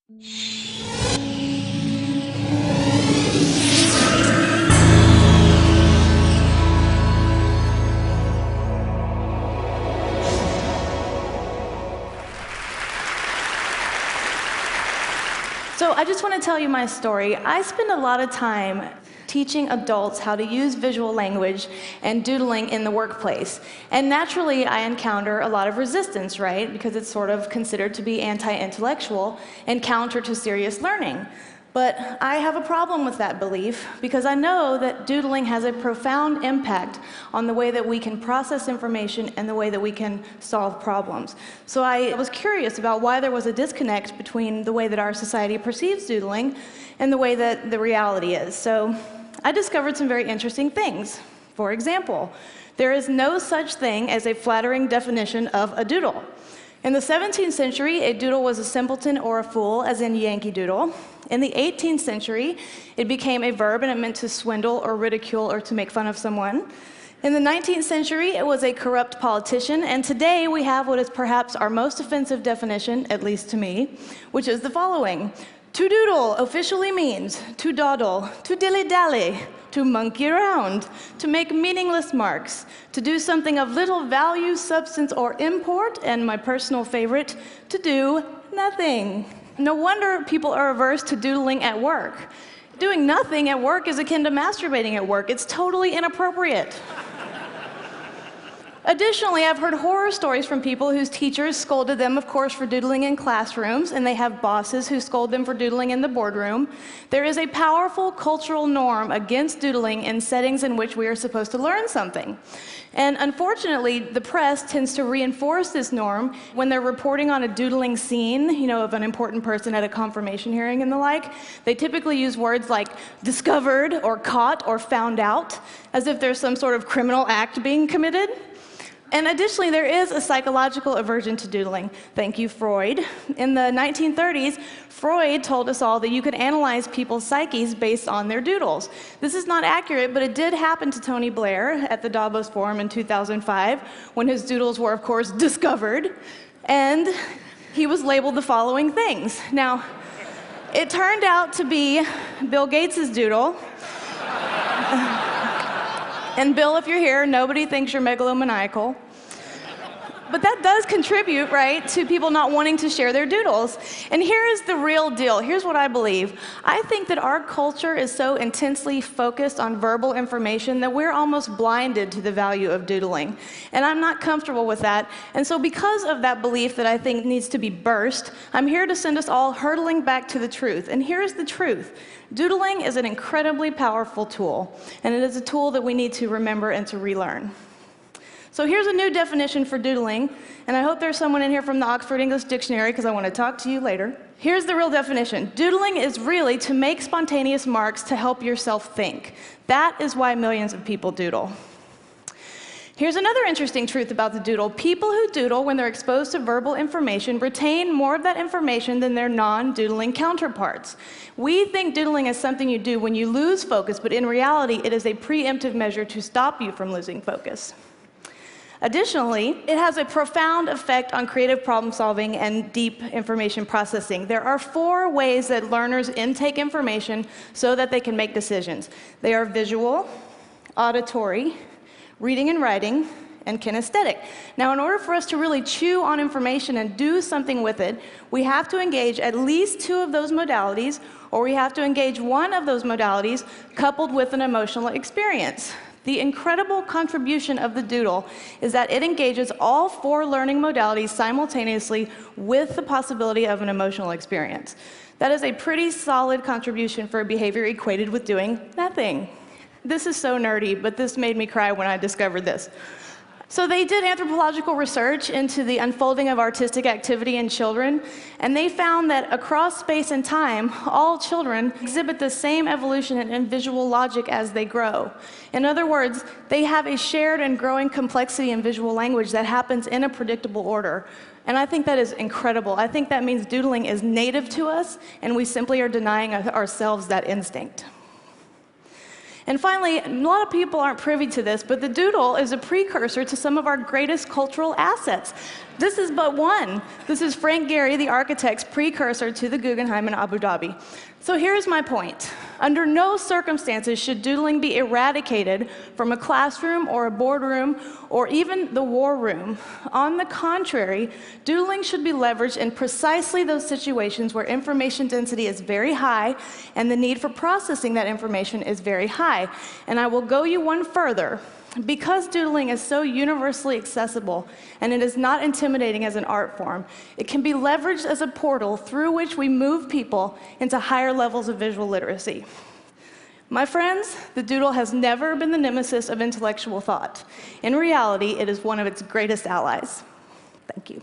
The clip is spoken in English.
So I just want to tell you my story. I spend a lot of time teaching adults how to use visual language and doodling in the workplace. And naturally, I encounter a lot of resistance, right? Because it's sort of considered to be anti-intellectual and counter to serious learning. But I have a problem with that belief because I know that doodling has a profound impact on the way that we can process information and the way that we can solve problems. So I was curious about why there was a disconnect between the way that our society perceives doodling and the way that the reality is. So I discovered some very interesting things. For example, there is no such thing as a flattering definition of a doodle. In the 17th century, a doodle was a simpleton or a fool, as in Yankee Doodle. In the 18th century, it became a verb and it meant to swindle or ridicule or to make fun of someone. In the 19th century, it was a corrupt politician, and today we have what is perhaps our most offensive definition, at least to me, which is the following. To doodle officially means to dawdle, to dilly-dally, to monkey around, to make meaningless marks, to do something of little value, substance, or import, and my personal favorite, to do nothing. No wonder people are averse to doodling at work. Doing nothing at work is akin to masturbating at work. It's totally inappropriate. Additionally, I've heard horror stories from people whose teachers scolded them, of course, for doodling in classrooms, and they have bosses who scold them for doodling in the boardroom. There is a powerful cultural norm against doodling in settings in which we are supposed to learn something. And unfortunately, the press tends to reinforce this norm when they're reporting on a doodling scene, of an important person at a confirmation hearing and the like. They typically use words like discovered or caught or found out, as if there's some sort of criminal act being committed. And additionally, there is a psychological aversion to doodling. Thank you, Freud. In the 1930s, Freud told us all that you could analyze people's psyches based on their doodles. This is not accurate, but it did happen to Tony Blair at the Davos Forum in 2005, when his doodles were, of course, discovered, and he was labeled the following things. Now, it turned out to be Bill Gates' doodle. And Bill, if you're here, nobody thinks you're megalomaniacal. But that does contribute, right, to people not wanting to share their doodles. And here is the real deal. Here's what I believe. I think that our culture is so intensely focused on verbal information that we're almost blinded to the value of doodling. And I'm not comfortable with that. And so because of that belief that I think needs to be burst, I'm here to send us all hurtling back to the truth. And here's the truth. Doodling is an incredibly powerful tool, and it is a tool that we need to remember and to relearn. So here's a new definition for doodling, and I hope there's someone in here from the Oxford English Dictionary, because I want to talk to you later. Here's the real definition. Doodling is really to make spontaneous marks to help yourself think. That is why millions of people doodle. Here's another interesting truth about the doodle. People who doodle, when they're exposed to verbal information, retain more of that information than their non-doodling counterparts. We think doodling is something you do when you lose focus, but in reality, it is a preemptive measure to stop you from losing focus. Additionally, it has a profound effect on creative problem solving and deep information processing. There are 4 ways that learners intake information so that they can make decisions. They are visual, auditory, reading and writing, and kinesthetic. Now, in order for us to really chew on information and do something with it, we have to engage at least 2 of those modalities, or we have to engage one of those modalities coupled with an emotional experience. The incredible contribution of the doodle is that it engages all 4 learning modalities simultaneously with the possibility of an emotional experience. That is a pretty solid contribution for a behavior equated with doing nothing. This is so nerdy, but this made me cry when I discovered this. So they did anthropological research into the unfolding of artistic activity in children, and they found that across space and time, all children exhibit the same evolution in visual logic as they grow. In other words, they have a shared and growing complexity in visual language that happens in a predictable order. And I think that is incredible. I think that means doodling is native to us, and we simply are denying ourselves that instinct. And finally, a lot of people aren't privy to this, but the doodle is a precursor to some of our greatest cultural assets. This is but one. This is Frank Gehry, the architect's precursor to the Guggenheim in Abu Dhabi. So here's my point. Under no circumstances should doodling be eradicated from a classroom or a boardroom or even the war room. On the contrary, doodling should be leveraged in precisely those situations where information density is very high and the need for processing that information is very high. And I will go you one further. Because doodling is so universally accessible and it is not intimidating as an art form, it can be leveraged as a portal through which we move people into higher levels of visual literacy. My friends, the doodle has never been the nemesis of intellectual thought. In reality, it is one of its greatest allies. Thank you.